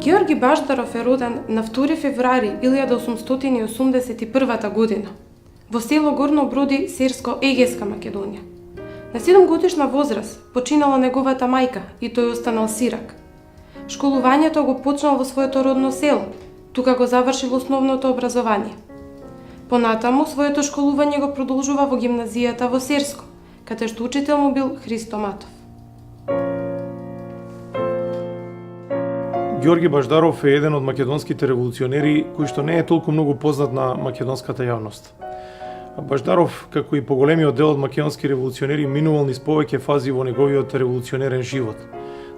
Георги Баждаров е роден на 2 февруари 1881 година во село Горно Броди, Серско-Егејска Македонија. На 7 годишна возраст починала неговата мајка и тој останал сирак. Школувањето го почнал во своето родно село, тука го завршил основното образование. Понатаму своето школување го продолжува во гимназијата во Серско, каде што учител му бил Христо Матов. Георги Баждаров е еден од македонските револуционери кој што не е толку многу познат на македонската јавност. Баждаров, како и поголемиот дел од македонски револуционери, минувал низ повеќе фази во неговиот револуционерен живот.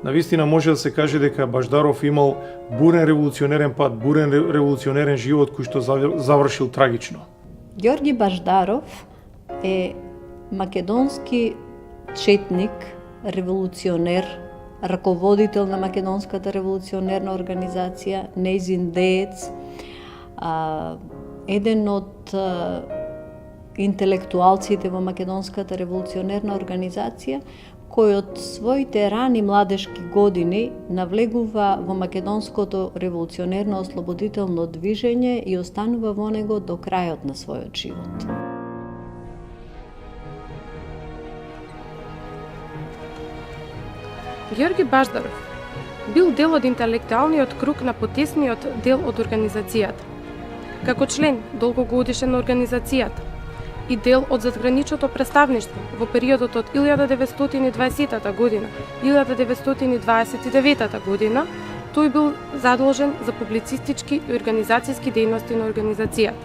Навистина може да се каже дека Баждаров имал бурен револуционерен пат, бурен револуционерен живот кој што завршил трагично. Георги Баждаров е македонски четник, револуционер, раководител на македонската револуционерна организација, нејзин деец, еден од интелектуалците во македонската револуционерна организација, кој од своите рани младешки години навлегува во македонското револуционерно ослободително движење и останува во него до крајот на својот живот. Георги Баждаров бил дел од интелектуалниот круг на потесниот дел од организацијата. Како член долгогодишен на организацијата и дел од задграничното представништво во периодот од 1920 година 1929 година, тој бил задолжен за публицистички и организацијски дејности на организацијата.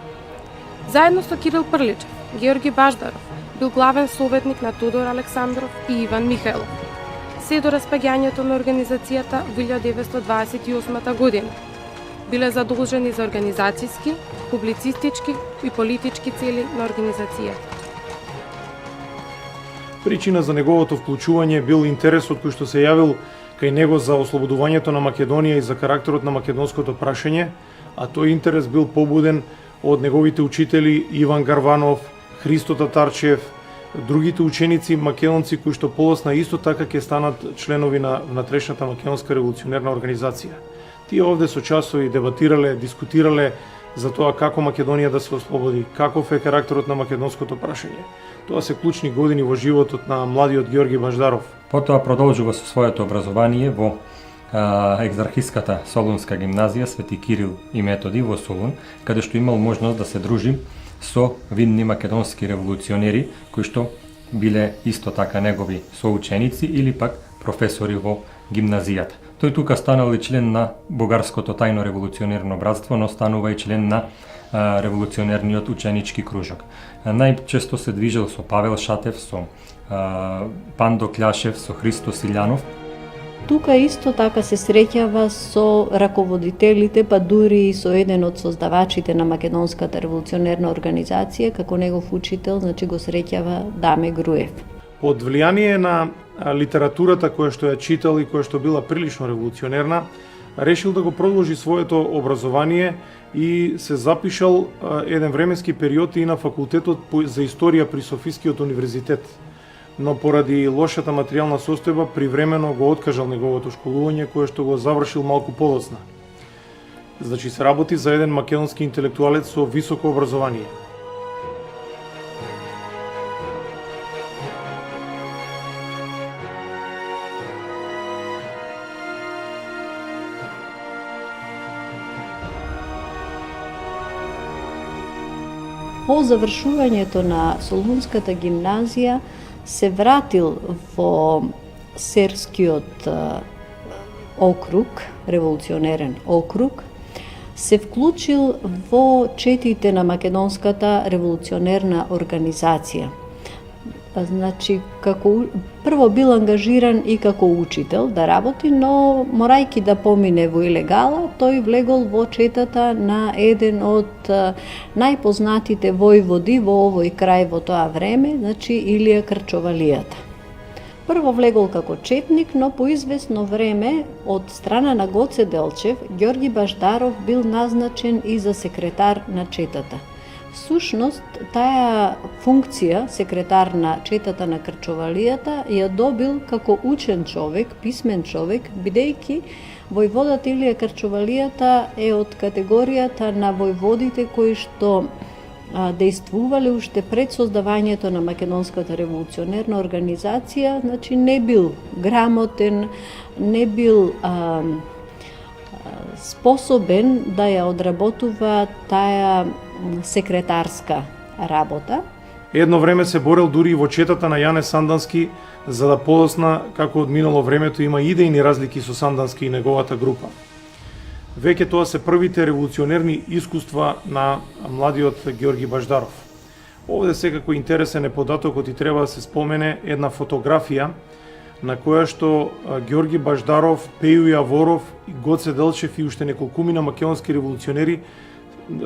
Заедно со Кирил Прличев, Георги Баждаров бил главен советник на Тодор Александров и Иван Михајлов, се до распаѓањето на организацијата во 1928 година. Биле задолжени за организацијски, публицистички и политички цели на организацијата. Причина за неговото вклучување бил интересот кој што се јавил кај него за ослободувањето на Македонија и за карактерот на македонското прашање, а тој интерес бил побуден од неговите учители Иван Гарванов, Христо Татарчев, другите ученици македонци кои што полосна исто така ќе станат членови на внатрешната македонска револуционерна организација. Тие овде со часови дебатирале, дискутирале за тоа како Македонија да се ослободи, каков е карактерот на македонското прашање. Тоа се клучни години во животот на младиот Георги Баждаров. Потоа продолжува со своето образование во екзархиската Солунска гимназија Свети Кирил и Методи во Солун, каде што имал можност да се дружи со видни македонски револуционери кои што биле исто така негови соученици или пак професори во гимназијата. Тој тука станал и член на Бугарското тајно револуционерно братство, но станува и член на револуционерниот ученички кружок. Најчесто се движел со Павел Шатев, со Пандо Кљашев, со Христо Силјанов. Тука исто така се среќава со раководителите, па дури и со еден од создавачите на македонската револуционерна организација, како негов учител, значи го среќава Даме Груев. Под влијание на литературата која што ја читал и која што била прилично револуционерна, решил да го продолжи своето образование и се запишал еден временски период и на факултетот за историја при Софискиот универзитет. Но поради лошата материјална состојба привремено го откажал неговото школување кое што го завршил малку полосно. Значи се работи за еден македонски интелектуалец со високо образование. По завршувањето на Солунската гимназија се вратил во Серскиот округ, револуционерен округ, се вклучил во четите на македонската револуционерна организација. Значи, прво бил ангажиран и како учител да работи, но морајќи да помине во илегала, тој влегол во четата на еден од најпознатите војводи во овој крај во тоа време, значи Илија Крчовалијата. Прво влегол како четник, но по известно време од страна на Гоце Делчев, Георги Баждаров бил назначен и за секретар на четата. Всушност, таа функција, секретар на четата на Крчовалијата, ја добил како учен човек, писмен човек, бидејќи Војводата Илија Карчовалијата е од категоријата на војводите кои што действувале уште пред создавањето на Македонската револуционерна организација, значи не бил грамотен, не бил способен да ја одработува таа секретарска работа. Едно време се борел дури и во четата на Јане Сандански за да подосна како од минало времето има идејни разлики со Сандански и неговата група. Веќе тоа се првите револуционерни искуства на младиот Георги Баждаров. Овде секако интересен е податокот и треба да се спомене една фотографија на која што Георги Баждаров, Пејо Јаворов, Гоце Делчев и уште неколкумина македонски револуционери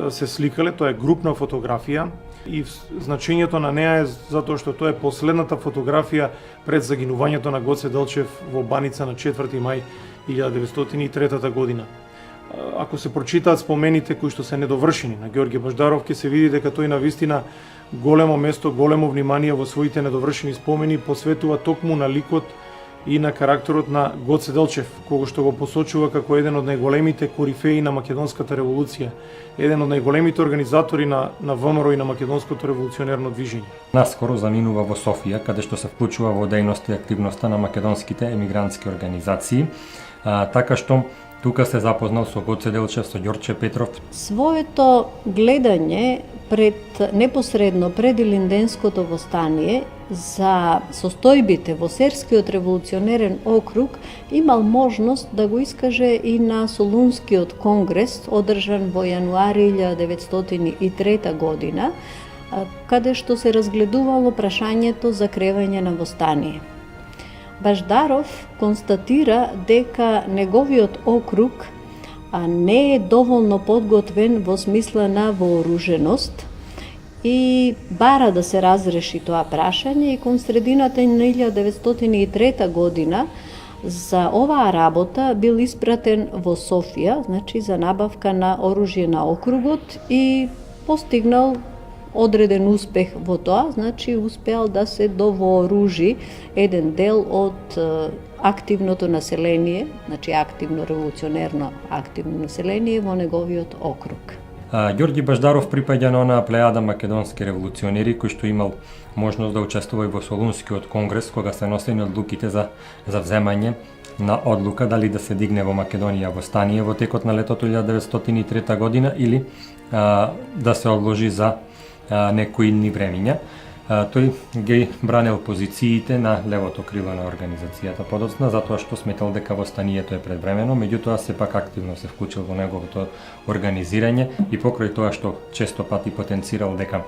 се сликале. Тоа е групна фотографија и значењето на неа е затоа што тоа е последната фотографија пред загинувањето на Гоце Делчев во Баница на 4 мај 1903 година. Ако се прочитаат спомените кои што се недовршени на Георги Баждаров, ќе се види дека тој навистина големо место, големо внимание во своите недовршени спомени посветува токму на ликот и на карактерот на Гоце Делчев, кого што го посочува како еден од најголемите корифеи на македонската револуција, еден од најголемите организатори на ВМРО и на македонското револуционерно движење. Наскоро заминува во Софија, каде што се вклучува во дејност и активноста на македонските емигрантски организации, така што тука се запознал со Гоце Делчев, со Ѓорче Петров. Своето гледање непосредно пред Илинденското востание за состојбите во Серскиот револуционерен округ имал можност да го искаже и на Солунскиот конгрес, одржан во јануари 1903 година, каде што се разгледувало прашањето за кревање на востание. Баждаров констатира дека неговиот округ не е доволно подготвен во смисла на вооруженост и бара да се разреши тоа прашање и кон средината на 1903 година за оваа работа бил испратен во Софија, значи за набавка на оружје на округот и постигнал одреден успех во тоа, значи успеал да се довооружи еден дел од активното население, значи активно револуционерно активно население во неговиот округ. Ѓорги Баждаров припаѓа на онаа плејада македонски револуционери кои што имал можност да учествува и во Солунскиот конгрес кога се носени одлуките за вземање на одлука дали да се дигне во Македонија востание во текот на летото 1903 година или да се одложи за некои идни времиња. Тој ги бранел позициите на левото крило на организацијата подоцна, затоа што сметал дека востанието е предвремено, меѓутоа сепак активно се вклучил во неговото организирање и покрај тоа што често пати потенцирал дека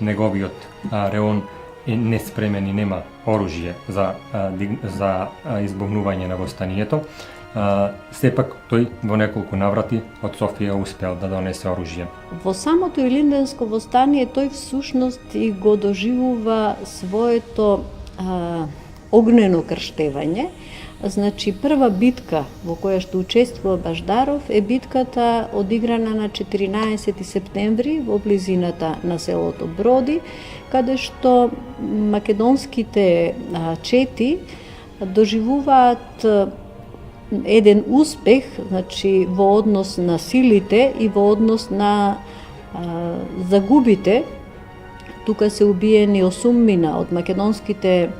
неговиот реон е неспремен и нема оружје за избогнување на востанието, сепак тој во неколку наврати од Софија успеал да донесе оружје. Во самото Илинденско востание тој всушност и го доживува своето огнено крштевање. Значи прва битка во која што учествува Баждаров е битката одиграна на 14 септември во близината на селото Броди, каде што македонските чети доживуваат еден успех, значи во однос на силите и во однос на загубите. Тука се убиени 8 од македонските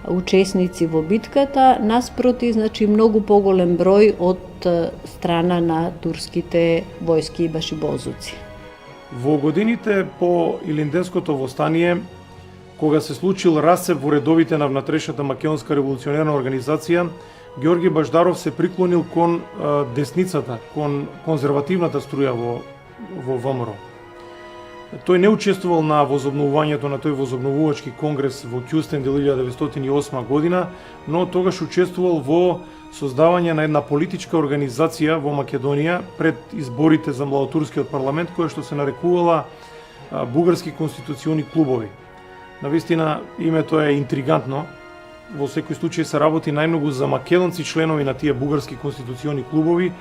учесници во битката, наспроти, значи многу поголем број од страна на турските војски и башибозуци. Во годините по Илинденското востание, кога се случил расцеп во редовите на внатрешната македонска револуционерна организација, Георги Баждаров се приклонил кон десницата, кон конзервативната струја во ВМРО. Тој не учествувал на возобновувањето на тој возобновувачки конгрес во Кјустендил 1908 година, но тогаш учествувал во создавање на една политичка организација во Македонија пред изборите за младотурскиот парламент, која што се нарекувала Бугарски конституциони клубови. Навистина, името е интригантно. Во секој случај се работи најмногу за македонци членови на тие бугарски конституциони клубови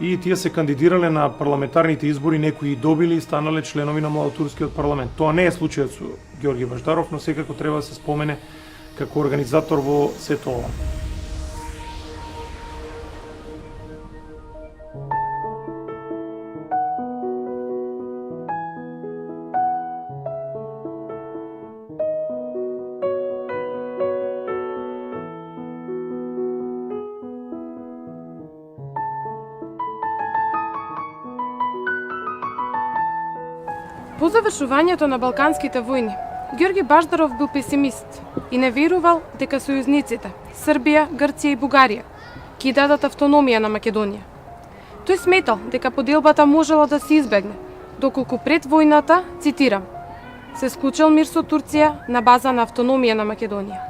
и тие се кандидирале на парламентарните избори, некои добили и станале членови на младотурскиот парламент. Тоа не е случајот со Георги Баждаров, но секако треба да се спомене како организатор во сето ова. По завршувањето на Балканските војни, Георги Баждаров бил песимист и не верувал дека сојузниците Србија, Грција и Бугарија ќе дадат автономија на Македонија. Тој сметал дека поделбата можела да се избегне, доколку пред војната, цитирам, се склучил мир со Турција на база на автономија на Македонија.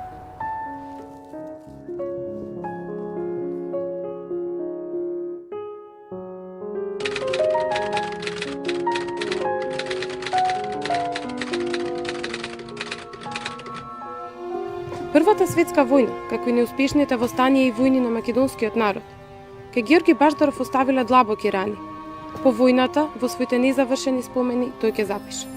Првата светска војна, како и неуспешните востанија и војни на македонскиот народ, кај Георги Баждаров оставиле длабоки рани. По војната, во своите незавршени спомени, тој ќе запише: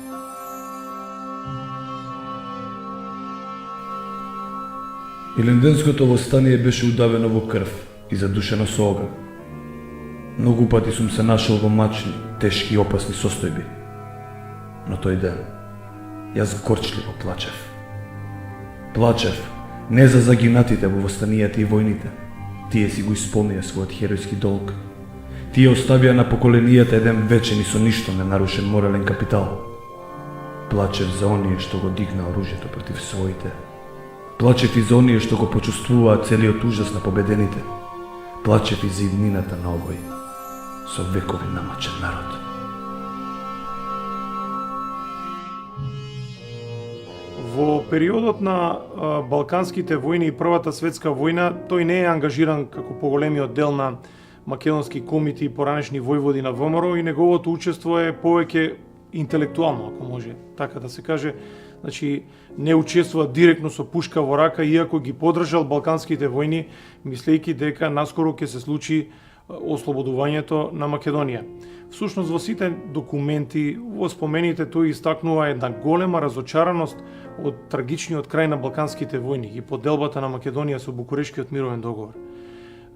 Илинденското востание беше удавено во крв и задушено со оган. Многу пати сум се нашел во мачни, тешки и опасни состојби. Но тој ден, јас горчливо плачев. Плачев не за загинатите во востанијата и војните. Тие си го исполнија својот херојски долг. Тие оставија на поколенијата еден вечен и со ништо не нарушен морален капитал. Плачев за оние што го дигна оружјето против своите. Плачев и за оние што го почувствуваа целиот ужас на победените. Плачев и за иднината на овој со векови намачен народ. Во периодот на Балканските војни и Првата светска војна, тој не е ангажиран како поголемиот дел на македонски комити и поранешни војводи на ВМРО и неговото учество е повеќе интелектуално, ако може така да се каже. Значи, не учествува директно со пушка во рака, иако ги подржал Балканските војни, мислејќи дека наскоро ќе се случи ослободувањето на Македонија. Всушност, во сите документи, во спомените, тој истакнува една голема разочараност од трагичниот крај на Балканските војни и поделбата на Македонија со Букурешкиот мировен договор.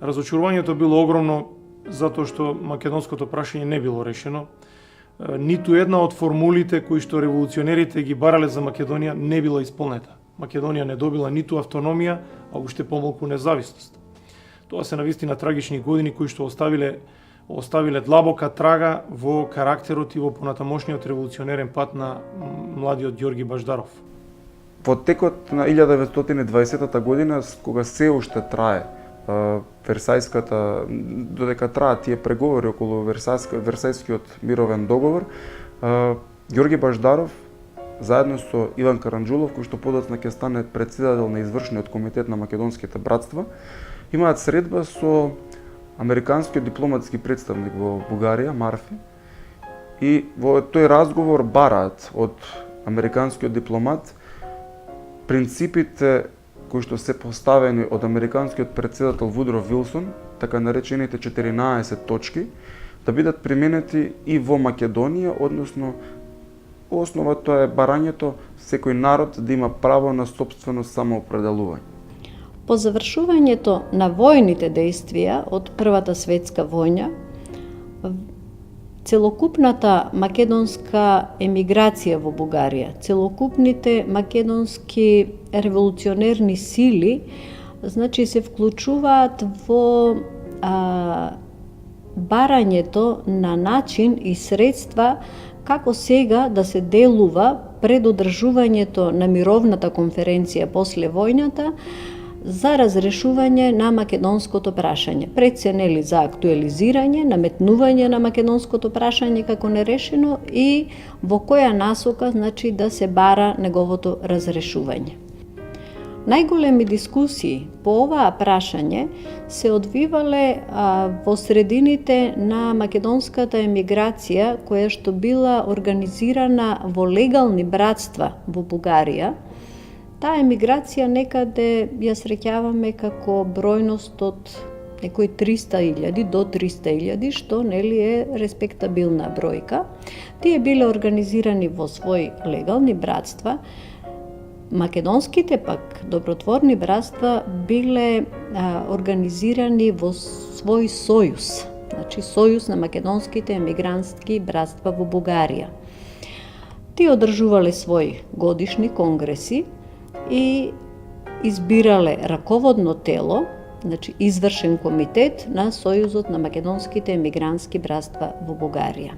Разочарувањето било огромно затоа што македонското прашање не било решено. Ниту една од формулите кои што револуционерите ги барале за Македонија не била исполнета. Македонија не добила ниту автономија, а уште помалку независност. Тоа се навистина трагични години кои што оставиле длабока трага во карактерот и во понатамошниот револуционерен пат на младиот Георги Баждаров. Во текот на 1920 година, кога се уште трае Версајската, додека траат тие преговори околу Версајскиот мировен договор, Георги Баждаров заедно со Иван Каранџулов, кој што подоцна ќе стане претседател на извршниот комитет на македонските братства, имаат средба со американскиот дипломатски представник во Бугарија, Марфи, и во тој разговор бараат од американскиот дипломат принципите кои што се поставени од американскиот претседател Вудро Вилсон, така наречените 14 точки, да бидат применети и во Македонија, односно основата е барањето секој народ да има право на сопствено самоопределување. По завршувањето на војните действија од Првата светска војна, целокупната македонска емиграција во Бугарија, целокупните македонски револуционерни сили, значи се вклучуваат во барањето на начин и средства како сега да се делува пред одржувањето на мировната конференција после војната за разрешување на македонското прашање. Пред се нели за актуализирање, наметнување на македонското прашање како нерешено и во која насока значи да се бара неговото разрешување. Најголеми дискусии по оваа прашање се одвивале во средините на македонската емиграција која што била организирана во легални братства во Бугарија. Таа емиграција некаде ја среќаваме како бројност од некои 300.000 до 300.000, што нели е респектабилна бројка. Тие биле организирани во своји легални братства. Македонските пак добротворни братства биле организирани во свој сојуз, значи сојуз на македонските емигрантски братства во Бугарија. Тие одржувале своји годишни конгреси и избирале раководно тело, значи извршен комитет на Сојузот на македонските емигрантски братства во Бугарија.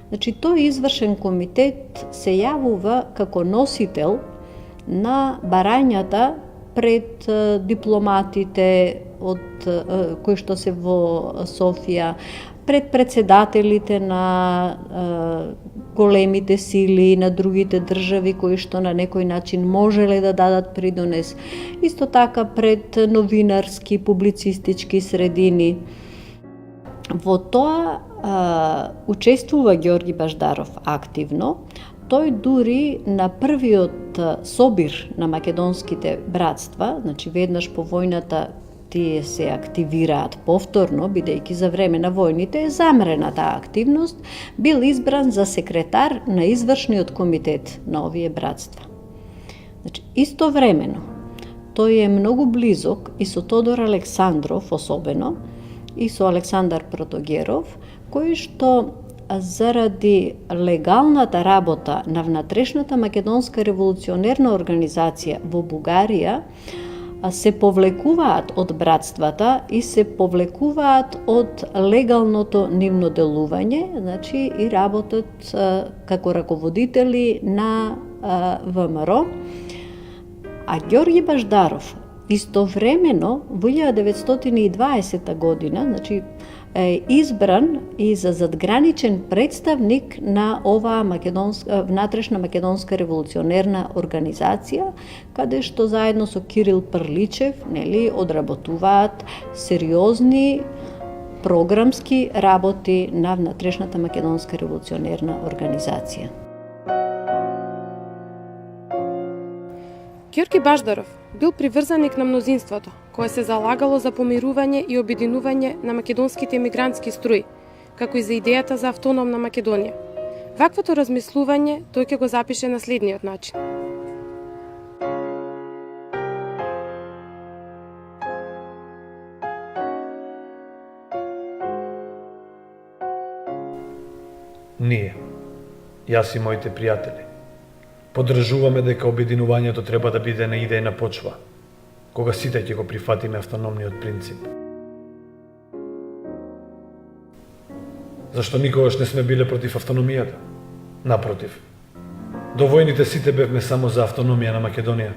Значи, тој извршен комитет се јавува како носител на барањата пред дипломатите кои што се во Софија, пред председателите на големите сили на другите држави кои што на некој начин можеле да дадат придонес, исто така пред новинарски, публицистички средини. Во тоа учествува Ѓорги Баждаров активно. Тој дури на првиот собир на македонските братства, значи веднаш по војната тие се активираат повторно, бидејќи за време на војните е замрена таа активност, бил избран за секретар на извршниот комитет на овие братства. Значи, истовремено, тој е многу близок и со Тодор Александров особено, и со Александар Протогеров, кои што заради легалната работа на внатрешната македонска револуционерна организација во Бугарија се повлекуваат од братствата и се повлекуваат од легалното нивно делување, значи и работат како раководители на ВМРО. А Ѓорги Баждаров истовремено во 1920 година, значи е избран и за задграничен представник на оваа внатрешна македонска револуционерна организација, каде што заедно со Кирил Прличев, одработуваат сериозни програмски работи на внатрешната македонска револуционерна организација. Ѓорги Баждаров бил приврзаник на мнозинството, кое се залагало за помирување и обединување на македонските емигрантски струи, како и за идејата за автономна Македонија. Ваквото размислување тој ќе го запише на следниот начин. Ние, јас и моите пријатели, поддржуваме дека обединувањето треба да биде на идејна почва, кога сите ќе го прифатиме автономниот принцип. Зашто никогаш не сме биле против автономијата? Напротив, до војните сите бевме само за автономија на Македонија,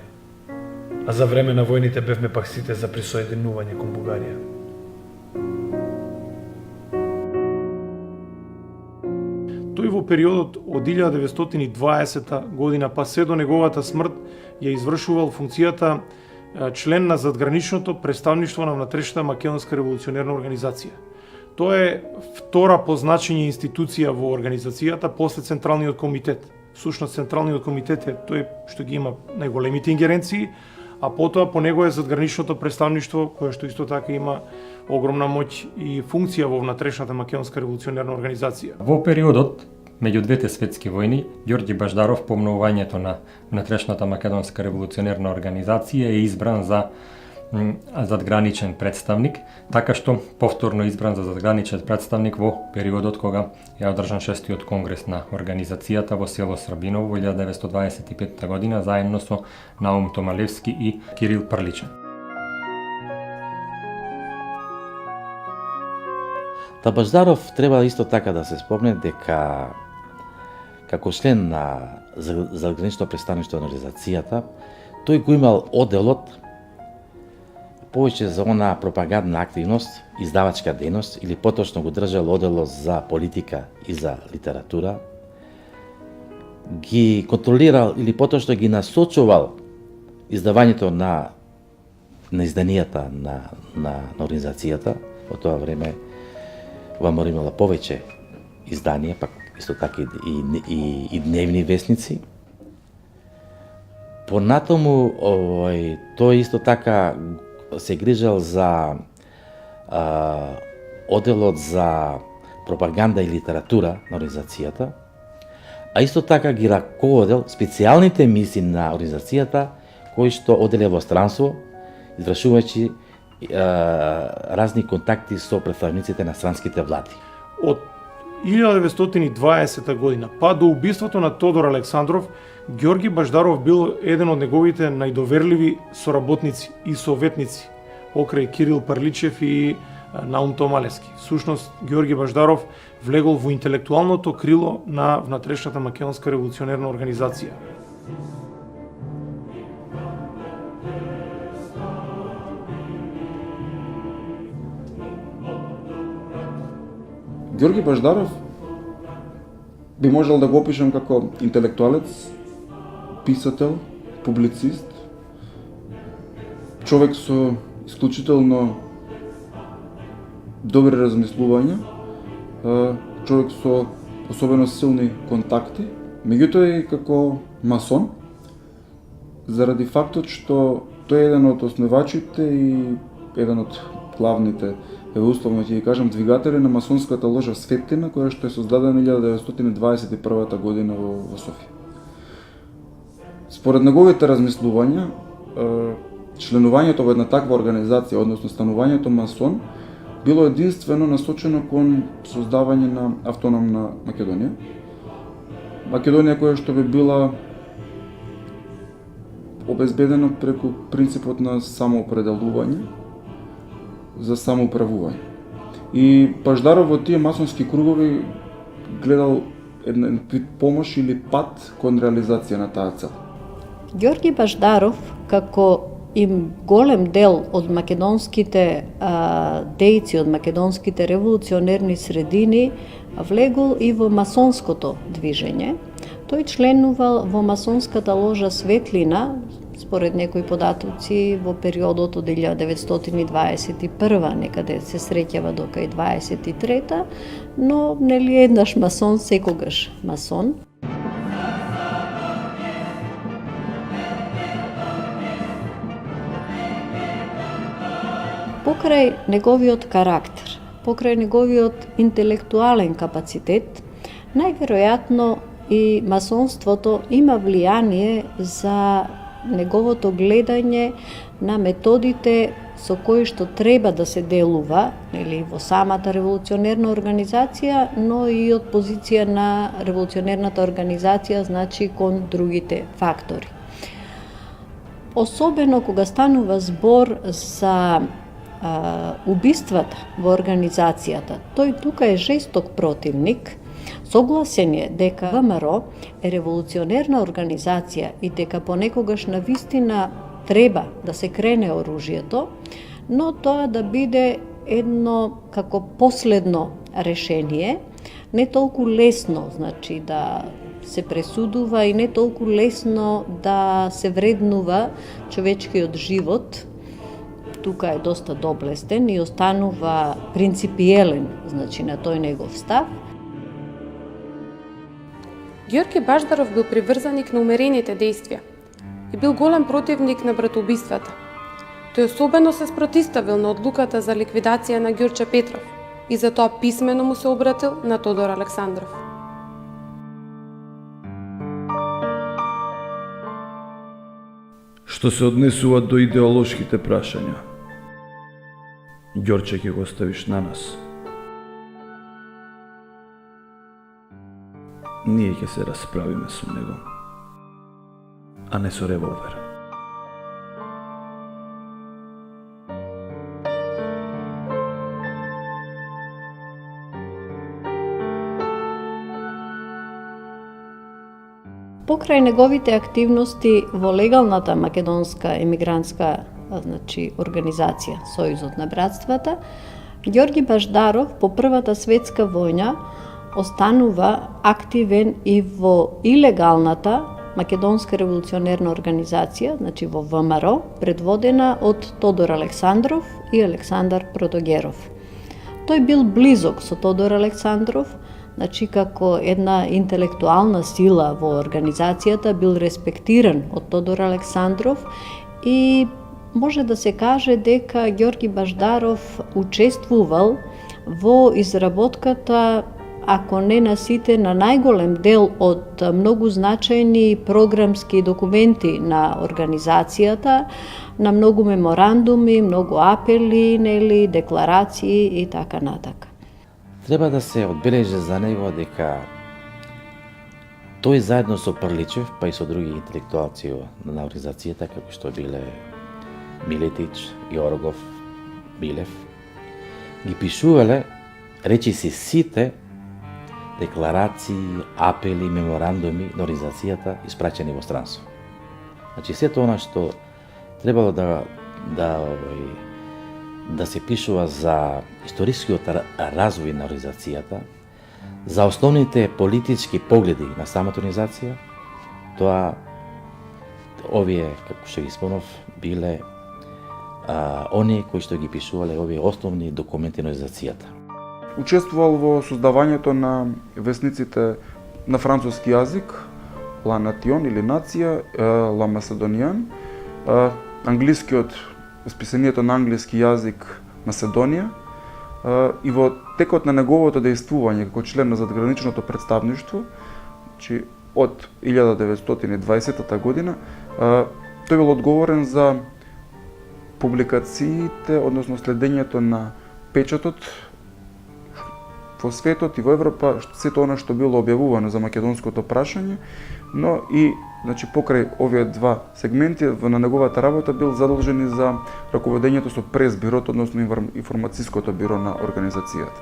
а за време на војните бевме пак сите за присоединување кон Бугарија. Тој во периодот од 1920 година па се до неговата смрт ја извршувал функцијата член на задграничното представништво на внатрешната македонска револуционерна организација. Тоа е втора по значење институција во организацијата после Централниот комитет. Всушност Централниот комитет е тој што ги има најголемите ингеренции, а потоа по него е задграничното представништво кое што исто така има огромна моќ и функција во внатрешната македонска револуционерна организација. Во периодот меѓу двете светски војни, Ѓорги Баждаров по обновувањето на внатрешната македонска револуционерна организација е избран за задграничен представник, така што повторно избран за задграничен представник во периодот кога ја одржан 6-тиот конгрес на организацијата во село Србиново во 1925 година заедно со Наум Томалевски и Кирил Прличев. Та Баждаров треба исто така да се спомне дека како член на задгранично представништво на организацијата, тој го имал оделот повеќе за она пропагандна активност, издавачка дејност, или поточно го држал оделот за политика и за литература, ги контролирал или поточно ги насочувал издавањето на изданијата на организацијата. Во тоа време ВМРО имала повеќе изданија, пак исто така и дневни весници. Понатаму тој исто така се грижал за оделот за пропаганда и литература на организацијата, а исто така ги раководел специјалните мисии на организацијата кои што оделе во странство, извршувајќи разни контакти со представниците на странските влади. Од 1920 година па до убиството на Тодор Александров, Ѓорги Баждаров бил еден од неговите најдоверливи соработници и советници, покрај Кирил Прличев и Наум Томалевски. Всушност, Георги Баждаров влегол во интелектуалното крило на внатрешната македонска револуционерна организација. Георги Баждаров би можел да го опишам како интелектуалец, писател, публицист, човек со исклучително добри размислувања, човек со особено силни контакти, меѓутоа и како масон, заради фактот што тој е еден од основачите и еден од главните, условно ќе ги кажам, двигатели на масонската ложа Светлина, која што е создадена 1921 година во Софија. Според неговите размислувања, членувањето во една таква организација, односно станувањето масон, било единствено насочено кон создавање на автономна Македонија. Македонија која што би била обезбедена преку принципот на самоопределување, за самоуправување. И Баждаров во тие масонски кругови гледал еден вид помош или пат кон реализација на таа цел. Георги Баждаров, како им голем дел од македонските дејци, од македонските револуционерни средини, влегол и во масонското движење. Тој членувал во масонската ложа Светлина, според некои податоци во периодот од 1921 некаде се среќава до кај 23-та, но нели еднаш масон, секогаш масон. Покрај неговиот карактер, покрај неговиот интелектуален капацитет, најверојатно и масонството има влијание за неговото гледање на методите со кои што треба да се делува, нели, во самата револуционерна организација, но и од позиција на револуционерната организација, значи кон другите фактори. Особено кога станува збор за убиствата во организацијата, тој тука е жесток противник. Согласен е дека ВМРО е револуционерна организација и дека понекогаш навистина треба да се крене оружјето, но тоа да биде едно како последно решение, не толку лесно, значи да се пресудува и не толку лесно да се вреднува човечкиот живот. Тука е доста доблестен и останува принципиелен, значи на тој негов став. Георги Баждаров бил приврзаник на умерените дејствија и бил голем противник на братоубиствата. Тој особено се спротивставил на одлуката за ликвидација на Ѓурче Петров и затоа писмено му се обратил на Тодор Александров. Што се однесува до идеолошките прашања, Ѓорче ќе го оставиш на нас. Ние ќе се расправиме со него, а не со револвер. Покрај неговите активности во легалната македонска емигрантска организација, Сојузот на братствата, Ѓорги Баждаров по Првата светска војна останува активен и во илегалната македонска револуционерна организација, значи во ВМРО, предводена од Тодор Александров и Александар Протогеров. Тој бил близок со Тодор Александров, значи како една интелектуална сила во организацијата, бил респектиран од Тодор Александров и може да се каже дека Ѓорги Баждаров учествувал во изработката, ако не на сите, на најголем дел од многу значајни програмски документи на организацијата, на многу меморандуми, многу апели, нели, декларации и така натака. Треба да се одбележи за него дека тој заедно со Прличев, па и со други интелектуалци на организацијата, како што биле Милетич, Јоргов, Билев, ги пишувале речиси сите декларации, апели, меморандуми на организацијата испрачени во странство. Значи сето она што требало да се пишува за историскиот развој на организацијата, за основните политички погледи на самата организација, тоа овие, како што ги спомнав, биле оние кои што ги пишувале овие основни документи на организацијата. Учествувал во создавањето на весниците на француски јазик, Ла Национ или Нација, Ла Macedonian, англискиот, списанието на англиски јазик Macedonија, и во текот на неговото дејствување како член на задграничното представништво, значи од 1920 година, тој бил одговорен за публикациите, односно следењето на печатот во светот и во Европа, сето она што било објавувано за македонското прашање, но и значи покрај овие два сегменти на неговата работа бил задолжен и за раководењето со прес-бирото, односно информацијското биро на организацијата.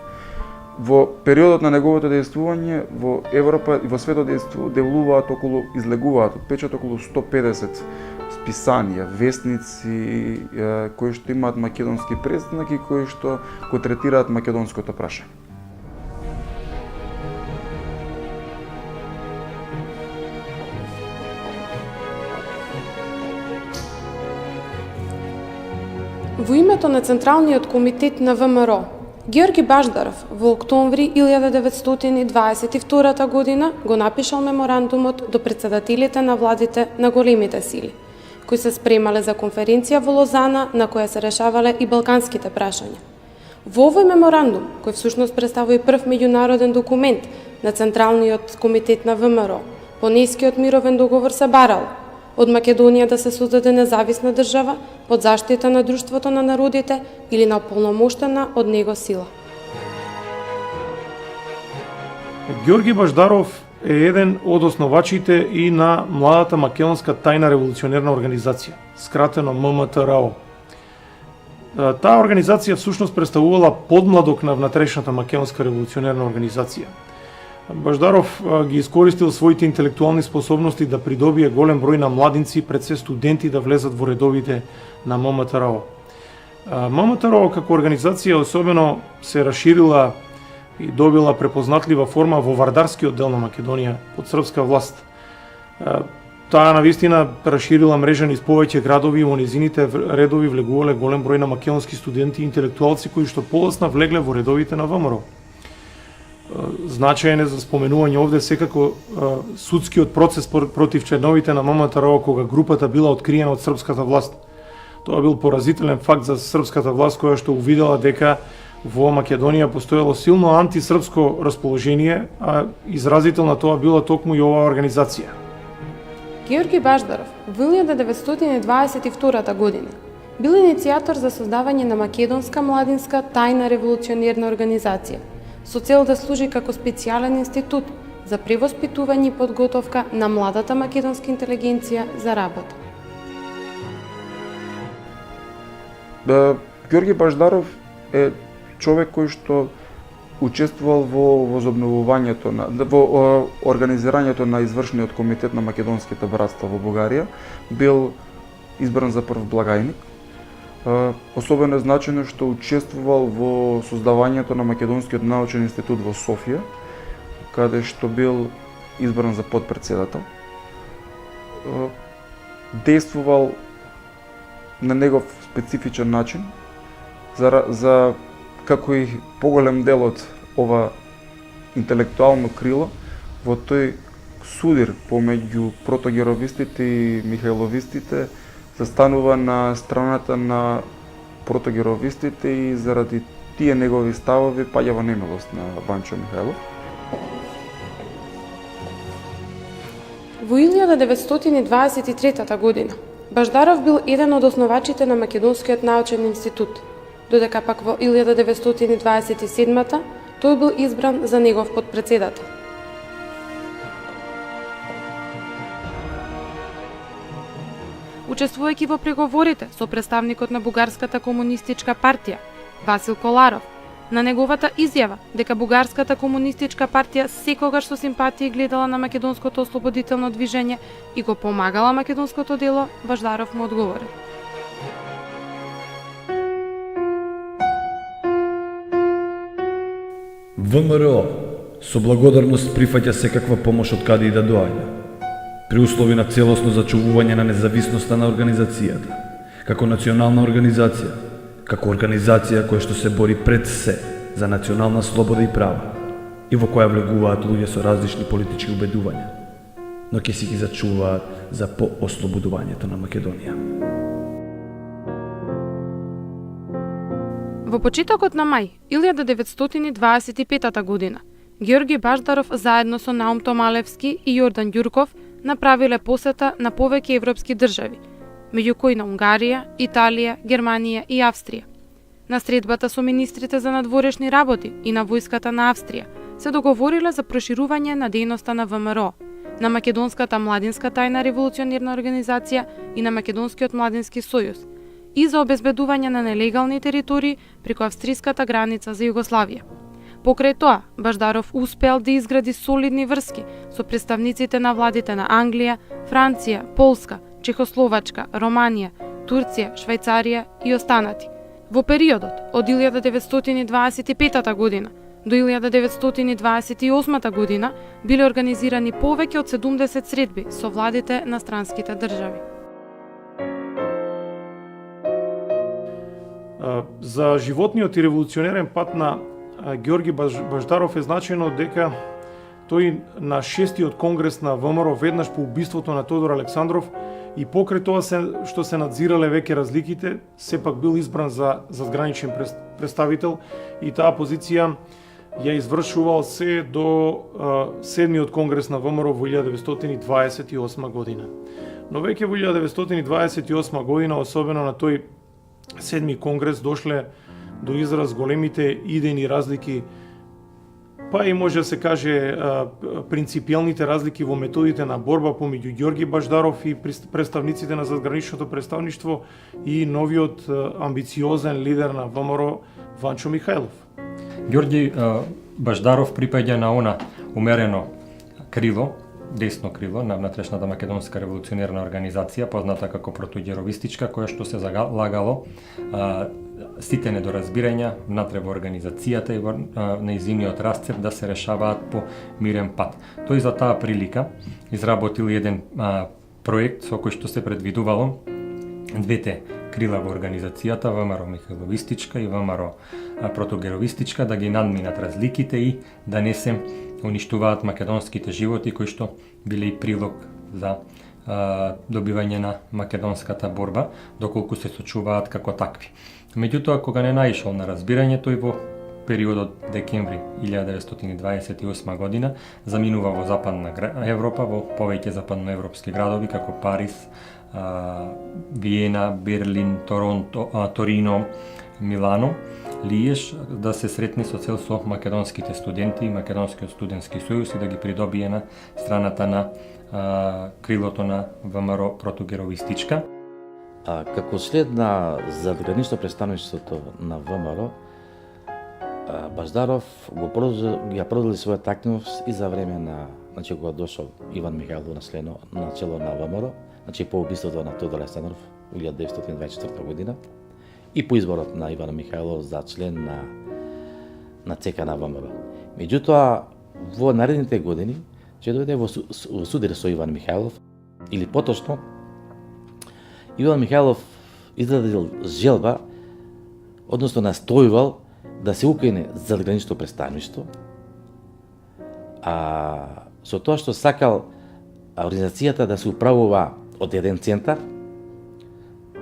Во периодот на неговото дејствување во Европа и во светот излегуваат од печат околу 150 списанија, весници кои што имаат македонски предзнак и кои што го третираат македонското прашање. Во името на Централниот комитет на ВМРО, Георги Баждаров во октомври 1922 година го напишал меморандумот до претседателите на владите на големите сили, кои се спремале за конференција во Лозана на која се решавале и балканските прашања. Во овој меморандум, кој всушност представува и прв меѓународен документ на Централниот комитет на ВМРО, по Нијскиот мировен договор се барало од Македонија да се создаде независна држава под заштита на Друштвото на народите или на ополномоштена од него сила. Георги Баждаров е еден од основачите и на младата македонска тајна револуционерна организација, скратено ММТРО. Таа организација всушност представувала подмладок на внатрешната македонска револуционерна организација. Баждаров ги искористил своите интелектуални способности да придобие голем број на младинци, пред се студенти, да влезат во редовите на ММТРО. ММТРО како организација особено се расширила и добила препознатлива форма во вардарскиот дел на Македонија под српска власт. Таа навистина расширила мрежа низ повеќе градови и во низините редови влегувале голем број на македонски студенти и интелектуалци кои што полесно влегле во редовите на ВМРО. Значаен е за споменување овде секако судскиот процес против членовите на ММТРО кога групата била откриена од српската власт. Тоа бил поразителен факт за српската власт која што увидела дека во Македонија постоело силно антисрпско расположение, а изразител на тоа била токму и оваа организација. Георги Баждаров во 1922 година бил иницијатор за создавање на македонска младинска тајна револуционерна организација со цел да служи како специјален институт за превоспитување и подготовка на младата македонска интелигенција за работа. Георги Баждаров е човек кој што учествувал во возобновувањето во организирањето на извршниот комитет на македонските братства во Бугарија, бил избран за прв благајник. Особено е значено што учествувал во создавањето на Македонскиот научен институт во Софија, каде што бил избран за подпредседател. Действувал на негов специфичен начин, за како и поголем дел од ова интелектуално крило, во тој судир помеѓу протогеровистите и михајловистите застанува на страната на протогеровистите и заради тие негови ставови паѓа во немилост на Ванчо Михајлов. Во 1923 година Баждаров бил еден од основачите на Македонскиот научен институт, додека пак во 1927 тој бил избран за негов подпредседател. Учествувајќи во преговорите со представникот на Бугарската комунистичка партија, Васил Коларов, на неговата изјава дека Бугарската комунистичка партија секогаш со симпатија гледала на македонското ослободително движење и го помагала македонското дело, Баждаров му одговорил: ВМРО со благодарност прифаќа секаква помош од каде и да доаѓа, при услови на целосно зачувување на независноста на организацијата, како национална организација, како организација која што се бори пред се за национална слобода и права, и во која влегуваат луѓе со различни политички убедувања, но ќе си ги зачуваат за поослободувањето на Македонија. Во почетокот на мај 1925 година, Георги Баждаров заедно со Наум Томалевски и Јордан Ѓурков направиле посета на повеќе европски држави, меѓу кои на Унгарија, Италија, Германија и Австрија. На средбата со министрите за надворешни работи и на војската на Австрија се договориле за проширување на дејноста на ВМРО, на Македонската младинска тајна револуционерна организација и на Македонскиот младински сојуз и за обезбедување на нелегални територии преку австриската граница за Југославија. Покрај тоа, Баждаров успеал да изгради солидни врски со представниците на владите на Англија, Франција, Полска, Чехословачка, Романија, Турција, Швајцарија и останати. Во периодот од 1925 година до 1928 година биле организирани повеќе од 70 средби со владите на странските држави. За животниот и револуционерен пат на Георги Баждаров е значено дека тој на 6-тиот конгрес на ВМРО веднаш по убиството на Тодор Александров и покрај тоа што се надзирале веќе разликите, сепак бил избран за задграничен представител и таа позиција ја извршувал се до 7-тиот конгрес на ВМРО во 1928 година. Но веќе во 1928 година, особено на тој 7-ми конгрес, дошле до израз големите идејни разлики, па и може да се каже принципијалните разлики во методите на борба помеѓу Ѓорги Баждаров и представниците на задграничното представништво и новиот амбициозен лидер на ВМРО Ванчо Михајлов. Ѓорги Баждаров припаѓа на она умерено крило, десно крило на внатрешната македонска револуционерна организација, позната како протуѓеровистичка, која што се залагало сите недоразбирања внатре во организацијата и во нејзиниот расцеп да се решаваат по мирен пат. Тој за таа прилика изработил еден проект со кој што се предвидувало двете крила во организацијата, ВМРО Михајловистичка и ВМРО протугеровистичка, да ги надминат разликите и да не се уништуваат македонските животи кои што биле и прилог за добивање на македонската борба, доколку се сочуваат како такви. Меѓутоа, кога не наишол на разбирање, тој во периодот декември 1928 година заминува во Западна Европа, во повеќе западноевропски градови како Париз, Виена, Берлин, Торонто, Торино, Милано, Лиеж, да се сретне со цел со македонските студенти и Македонскиот студентски сојуз и да ги придобие на страната на крилото на ВМРО протугеровистичка. Како след на задгранично представништвото на ВМРО, Баждаров ја продолжи својата активност и за време на, кога дошол Иван Михајлов на чело на ВМРО, по убиството на Тодор Александров 1924 година и по изборот на Иван Михајлов за член на ЦК на ВМРО. Меѓутоа, во наредните години ќе дојде во судир со Иван Михајлов, или поточно, Иван Михајлов изразил желба, односно настојувал да се укине задгранично представништво, а со тоа што сакал организацијата да се управува од еден центар,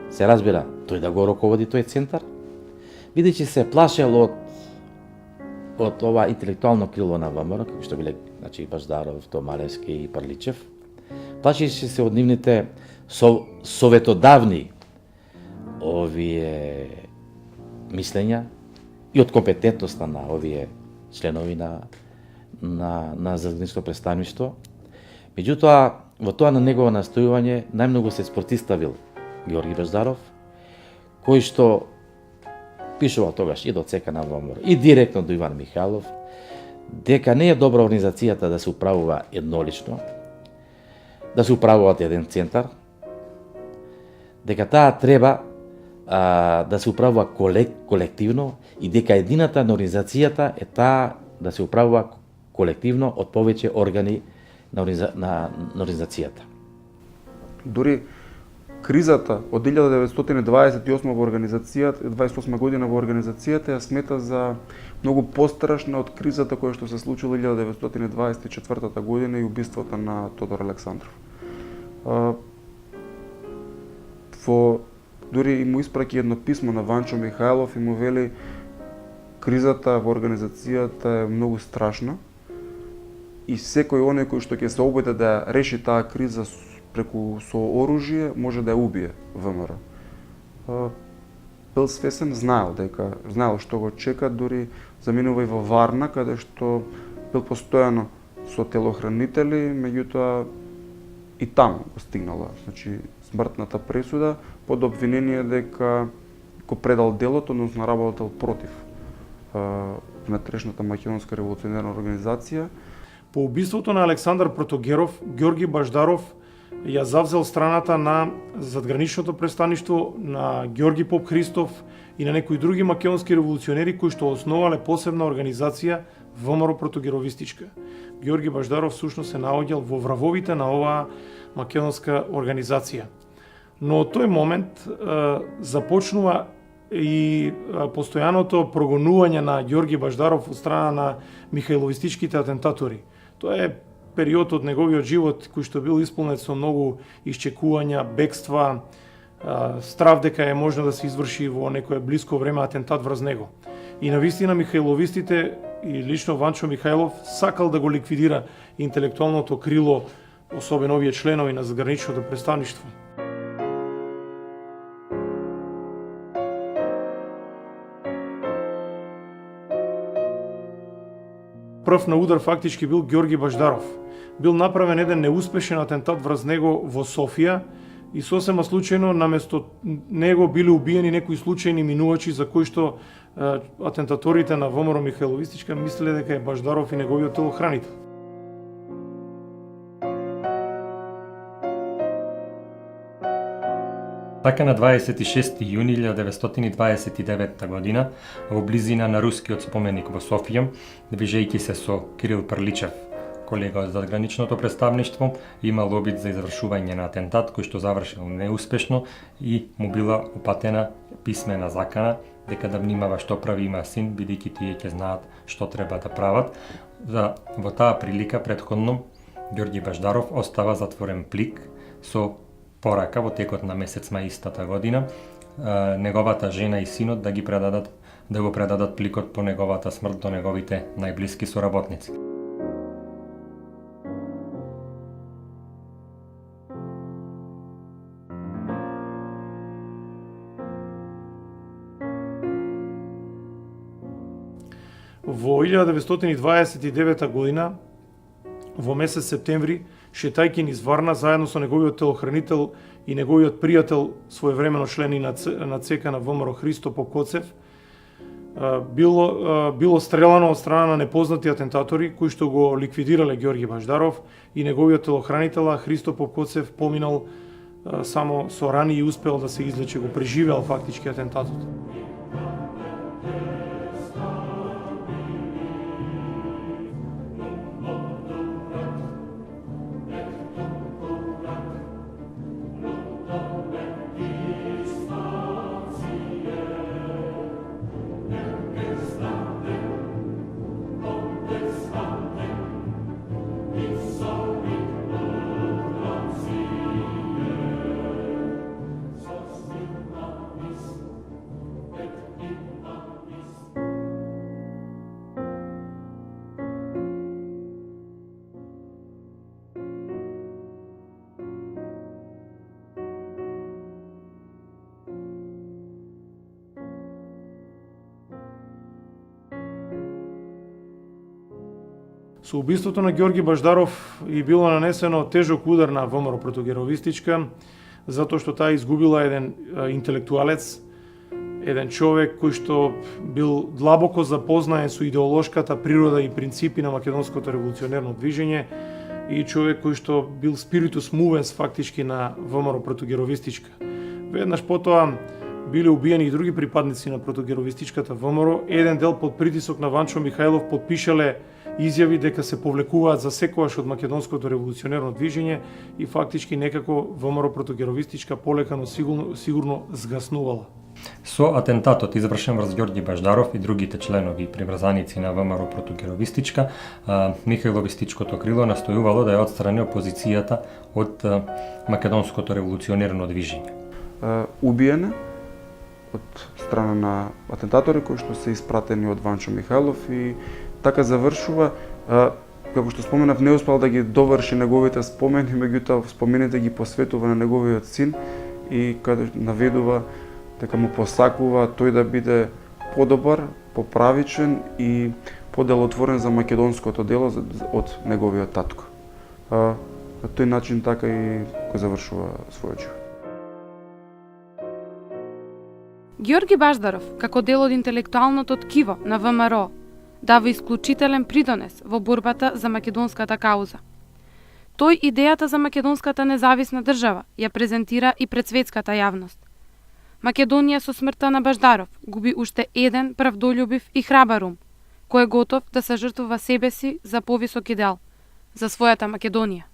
се разбира, тој да го раководи тој центар, бидејќи се плашел од ова интелектуално крило на ВМРО, како што биле Баждаров, Томалевски и Прличев, плашеше се од нивните советодавни овие мислења и од компетентноста на овие членови на задгранично представништво. Меѓутоа, во тоа на негово настојување најмногу се спротивставил Георги Баждаров, кој што пишувал тогаш и до ЦК на ВМРО, и директно до Иван Михайлов, дека не е добра организацијата да се управува еднолично, да се управуваат еден центар, дека таа треба да се управува колективно и дека едината на организацијата е таа да се управува колективно од повеќе органи на организацијата. Дури кризата од 1928 во организацијата, 28 година во организацијата ја смета за многу пострашна од кризата која што се случила 1924 година и убиството на Тодор Александров. Дури и му испраќа едно писмо на Ванчо Михајлов и му вели кризата во организацијата е многу страшна и секој оној кој што ќе се обиде да реши таа криза преку со оружје може да ја убие ВМРО. Бил свесен, знаел што го чека, дури заминува и во Варна, каде што бил постојано со телохранители, меѓутоа и таму го стигнала, значи смртната пресуда под обвинение дека го предал делото, односно работел против внатрешната македонска револуционерна организација. По убиството на Александар Протогеров, Ѓорги Баждаров ја завзел страната на задграничното престаништво на Ѓорги Поп Христов и на некои други македонски револуционери кои што основале посебна организација ВМРО Протогеровистичка. Ѓорги Баждаров всушност се наоѓал во вравовите на оваа македонска организација. Но од тој момент започнува и постојаното прогонување на Ѓорги Баждаров од страна на михајловистичките атентатори. Тоа е период од неговиот живот кој што бил исполнет со многу исчекувања, бегства, страв дека е можно да се изврши во некое блиско време атентат врз него. И навистина михајловистите и лично Ванчо Михајлов сакал да го ликвидира интелектуалното крило, особено овие членови на заграничното представништво. Прв на удар фактички бил Ѓорги Баждаров. Бил направен еден неуспешен атентат врз него во Софија и сосема случајно наместо него биле убиени некои случајни минувачи за кои што атентаторите на ВМРО Михајловистичка мислеле дека е Баждаров и неговиот телохранител. Така на 26. јуни 1929 година, во близина на рускиот споменик во Софија, движејќи се со Кирил Прличев, колега од задграничното представништво, имал обид за извршување на атентат кој што завршил неуспешно и му била упатена писмена закана дека да внимава што прави, има син, бидејќи тие ќе знаат што треба да прават. Во таа прилика претходно Ѓорги Баждаров остава затворен плик со порака во текот на месец мај истата година, неговата жена и синот да го предадат пликот по неговата смрт до неговите најблиски соработници. Во 1929 година, во месец септември, шетајќи низ Варна заедно со неговиот телохранител и неговиот пријател, своевремено член и на ЦК на ВМРО Христо Попкоцев, било стрелано од страна на непознати атентатори кои што го ликвидирале Ѓорги Баждаров и неговиот телохранител Христо Попкоцев поминал само со рани и успел да се излечи, го преживеал фактички атентатот. Со убиството на Ѓорги Баждаров и било нанесено тежок удар на ВМРО Протогеровистичка, затоа што таа изгубила еден интелектуалец, еден човек кој што бил длабоко запознаен со идеолошката природа и принципи на македонското револуционерно движење и човек кој што бил спиритус мувенс фактички на ВМРО протогеровистичка. Веднаш потоа биле убиени и други припадници на протогеровистичката ВМРО. Еден дел под притисок на Ванчо Михајлов подпишале изјави дека се повлекуваат за секогаш од македонското револуционерно движење и фактички некако ВМРО протогеровистичка полека, но сигурно згаснувала. Со атентатот извршен врз Ѓорѓи Баждаров и другите членови и приврзаници на ВМРО протогеровистичка, Михајловистичкото крило настојувало да ја отстрани опозицијата од македонското револуционерно движење. Убиене од страна на атентатори кои што се испратени од Ванчо Михајлов и така завршува. Како што споменав, не успел да ги доврши неговите спомени, меѓутоа спомените ги посветува на неговиот син и каде наведува дека му посакува тој да биде подобар, поправичен и поделотворен за македонското дело од неговиот татко. На тој начин така и го завршува својот живот. Ѓорги Баждаров, како дел од интелектуалното ткиво на ВМРО, дава исклучителен придонес во борбата за македонската кауза. Тој идејата за македонската независна држава ја презентира и пред светската јавност. Македонија со смртта на Баждаров губи уште еден правдолюбив и храбар ум, кој е готов да се жртвува себе си за повисок идеал, за својата Македонија.